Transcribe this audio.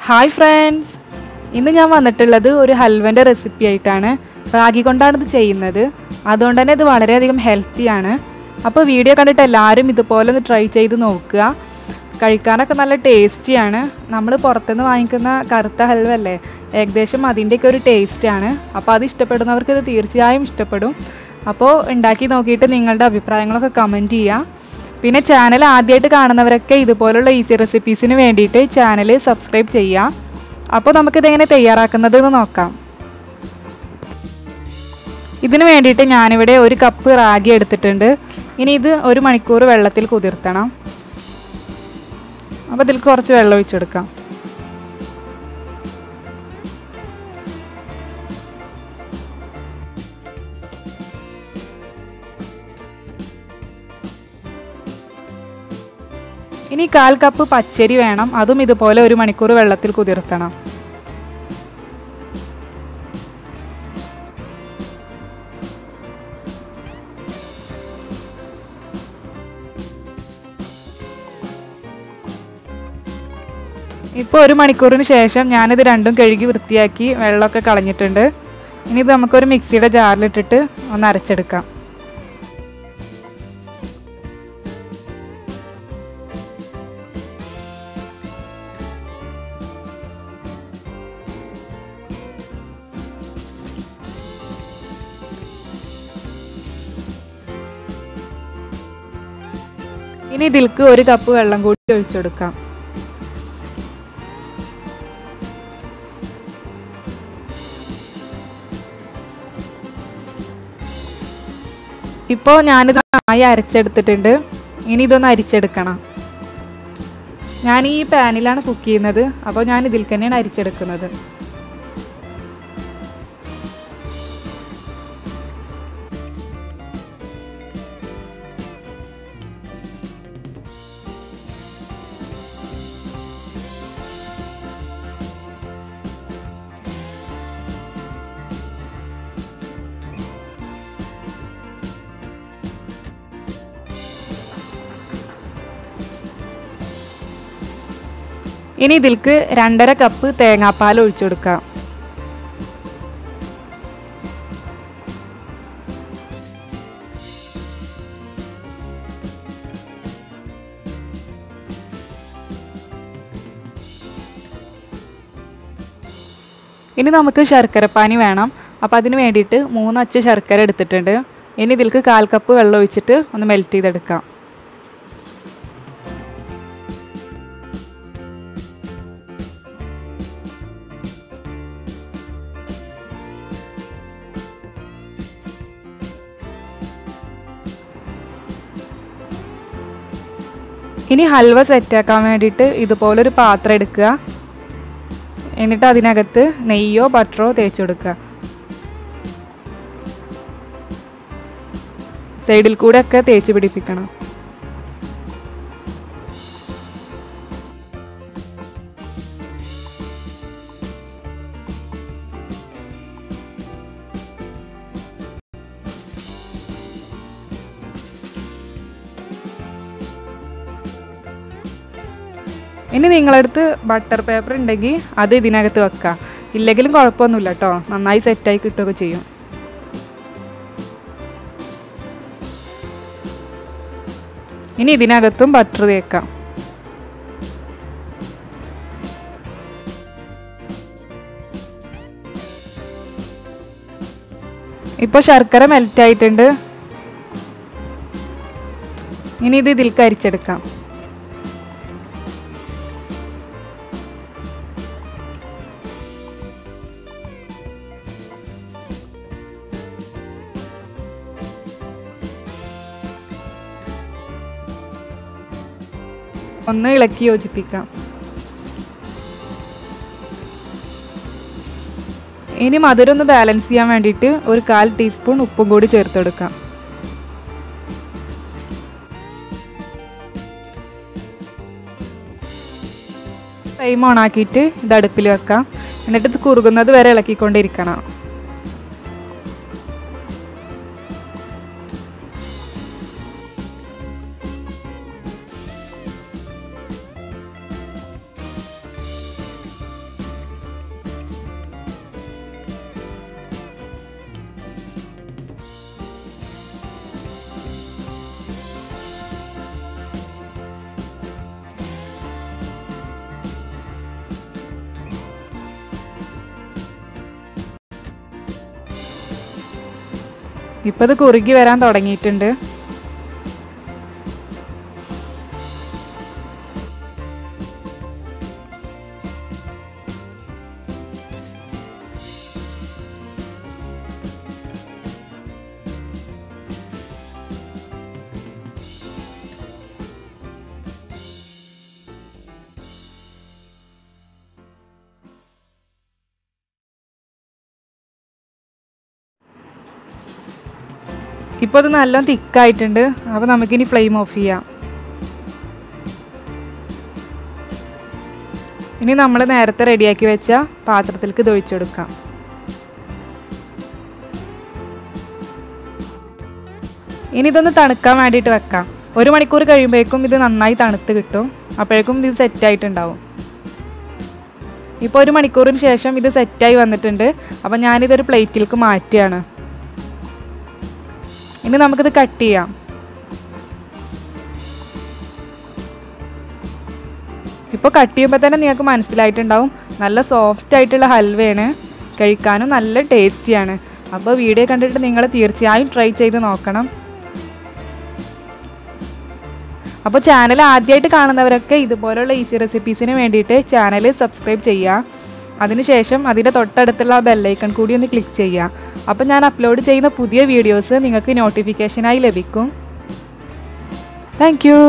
Hi friends, ഇന്ന് ഞാൻ വന്നിട്ടുള്ളത് ഒരു ഹൽവൻ്റെ റെസിപ്പി ആയിട്ടാണ്. റാഗി കൊണ്ടാണ് ഇത് ചെയ്യുന്നത്. അതുകൊണ്ട് തന്നെ ഇത് വളരെയധികം ഹെൽത്തിയാണ്. അപ്പോൾ വീഡിയോ കണ്ടിട്ട് എല്ലാവരും ഇതുപോലെ ഒന്ന് ട്രൈ ചെയ്ത് നോക്കുക. കഴിക്കാനൊക്കെ നല്ല ടേസ്റ്റിയാണ്. നമ്മൾ പുറത്തുനിന്ന് വാങ്ങിക്കുന്ന കറുത്ത ഹൽവ അല്ലേ, ഏകദേശം അതിൻ്റെയൊക്കെ ഒരു ടേസ്റ്റാണ്. അപ്പോൾ അത് ഇഷ്ടപ്പെടുന്നവർക്ക് ഇത് തീർച്ചയായും ഇഷ്ടപ്പെടും. അപ്പോൾ ഉണ്ടാക്കി നോക്കിയിട്ട് നിങ്ങളുടെ അഭിപ്രായങ്ങളൊക്കെ കമൻറ്റ് ചെയ്യുക. പിന്നെ ചാനൽ ആദ്യമായിട്ട് കാണുന്നവരൊക്കെ ഇതുപോലുള്ള ഈസി റെസിപ്പീസിന് വേണ്ടിയിട്ട് ചാനൽ സബ്സ്ക്രൈബ് ചെയ്യാം. അപ്പോൾ നമുക്കിതെങ്ങനെ തയ്യാറാക്കുന്നതെന്ന് നോക്കാം. ഇതിന് വേണ്ടിയിട്ട് ഞാനിവിടെ 1 കപ്പ് റാഗി എടുത്തിട്ടുണ്ട്. ഇനി ഇത് 1 മണിക്കൂർ വെള്ളത്തിൽ കുതിർത്തണം. അപ്പോൾ ഇതിൽ കുറച്ച് വെള്ളം ഒഴിച്ചെടുക്കാം. ഇനി 1/4 കപ്പ് പച്ചരി വേണം. അതും ഇതുപോലെ 1 മണിക്കൂർ വെള്ളത്തിൽ കുതിർത്തണം. ഇപ്പോൾ 1 മണിക്കൂറിന് ശേഷം ഞാനിത് രണ്ടും കഴുകി വൃത്തിയാക്കി വെള്ളമൊക്കെ കളഞ്ഞിട്ടുണ്ട്. ഇനി ഇത് നമുക്കൊരു മിക്സിയുടെ ജാറിലിട്ടിട്ട് ഒന്ന് അരച്ചെടുക്കാം. ഇനി ഇതിലേക്ക് 1 കപ്പ് വെള്ളം കൂടി ഒഴിച്ചെടുക്കാം. ഇപ്പോൾ ഞാനിത് നന്നായി അരച്ചെടുത്തിട്ടുണ്ട്. ഇനി ഇതൊന്ന് അരിച്ചെടുക്കണം. ഞാൻ ഈ പാനിലാണ് കുക്ക് ചെയ്യുന്നത്. അപ്പോൾ ഞാൻ ഇതിൽ തന്നെയാണ് അരിച്ചെടുക്കുന്നത്. ഇനി ഇതിലേക്ക് 2.5 കപ്പ് തേങ്ങാപ്പാൽ ഒഴിച്ചു കൊടുക്കാം. ഇനി നമുക്ക് ശർക്കരപ്പാനി വേണം. അപ്പോൾ അതിന് വേണ്ടിയിട്ട് 3 അച്ച് ശർക്കര എടുത്തിട്ടുണ്ട്. ഇനി ഇതിലേക്ക് 1/4 കപ്പ് വെള്ളം ഒഴിച്ചിട്ട് ഒന്ന് മെൽറ്റ് ചെയ്തെടുക്കാം. ഇനി ഹൽവ സെറ്റാക്കാൻ വേണ്ടിയിട്ട് ഇതുപോലൊരു പാത്രം എടുക്കുക. എന്നിട്ട് അതിനകത്ത് നെയ്യോ ബട്ടറോ തേച്ച് കൊടുക്കുക. സൈഡിൽ കൂടെ ഒക്കെ തേച്ച് പിടിപ്പിക്കണം. ഇനി നിങ്ങളടുത്ത് ബട്ടർ പേപ്പർ ഉണ്ടെങ്കിൽ അത് ഇതിനകത്ത് വെക്കാം. ഇല്ലെങ്കിലും കുഴപ്പമൊന്നുമില്ല കേട്ടോ, നന്നായി സെറ്റായി കിട്ടുകയൊക്കെ ചെയ്യും. ഇനി ഇതിനകത്തും ബട്ടർ തേക്കാം. ഇപ്പോൾ ശർക്കര മെൽറ്റായിട്ടുണ്ട്. ഇനി ഇത് ഇതിലേക്ക് അരിച്ചെടുക്കാം. ഒന്ന് ഇളക്കി യോജിപ്പിക്കാം. ഇനി മധുരം ഒന്ന് ബാലൻസ് ചെയ്യാൻ വേണ്ടിയിട്ട് 1/4 ടീസ്പൂൺ ഉപ്പും കൂടി ചേർത്തെടുക്കാം. ഫ്ലെയിം ഓൺ ആക്കിയിട്ട് ഇത് അടുപ്പിൽ വെക്കാം. എന്നിട്ട് ഇത് കുറുകുന്നത് വരെ ഇളക്കിക്കൊണ്ടിരിക്കണം. ഇപ്പോൾ ഇത് കുറുകി വരാൻ തുടങ്ങിയിട്ടുണ്ട്. ഇപ്പോൾ ഇത് നല്ലോണം തിക്കായിട്ടുണ്ട്. അപ്പോൾ നമുക്കിനി ഫ്ലെയിം ഓഫ് ചെയ്യാം. ഇനി നമ്മൾ നേരത്തെ റെഡിയാക്കി വെച്ച പാത്രത്തിലേക്ക് ഇത് ഒഴിച്ചെടുക്കാം. ഇനി ഇതൊന്ന് തണുക്കാൻ വേണ്ടിയിട്ട് വെക്കാം. 1 മണിക്കൂർ കഴിയുമ്പോഴേക്കും ഇത് നന്നായി തണുത്ത് കിട്ടും. അപ്പോഴേക്കും ഇത് സെറ്റായിട്ടുണ്ടാവും. ഇപ്പോൾ 1 മണിക്കൂറിന് ശേഷം ഇത് സെറ്റായി വന്നിട്ടുണ്ട്. അപ്പോൾ ഞാനിതൊരു പ്ലേറ്റിലേക്ക് മാറ്റുകയാണ്. ഇനി നമുക്കിത് കട്ട് ചെയ്യാം. ഇപ്പോൾ കട്ട് ചെയ്യുമ്പോൾ തന്നെ നിങ്ങൾക്ക് മനസ്സിലായിട്ടുണ്ടാവും നല്ല സോഫ്റ്റ് ആയിട്ടുള്ള ഹൽവയാണ്. കഴിക്കാനും നല്ല ടേസ്റ്റിയാണ്. അപ്പോൾ വീഡിയോ കണ്ടിട്ട് നിങ്ങൾ തീർച്ചയായും ട്രൈ ചെയ്ത് നോക്കണം. അപ്പോൾ ചാനൽ ആദ്യമായിട്ട് കാണുന്നവരൊക്കെ ഇതുപോലുള്ള ഈസി റെസിപ്പീസിന് വേണ്ടിയിട്ട് ചാനൽ സബ്സ്ക്രൈബ് ചെയ്യുക. അതിനുശേഷം അതിൻ്റെ തൊട്ടടുത്തുള്ള ബെല്ലൈക്കൺ കൂടി ഒന്ന് ക്ലിക്ക് ചെയ്യുക. അപ്പോൾ ഞാൻ അപ്ലോഡ് ചെയ്യുന്ന പുതിയ വീഡിയോസ് നിങ്ങൾക്ക് നോട്ടിഫിക്കേഷനായി ലഭിക്കും. Thank you.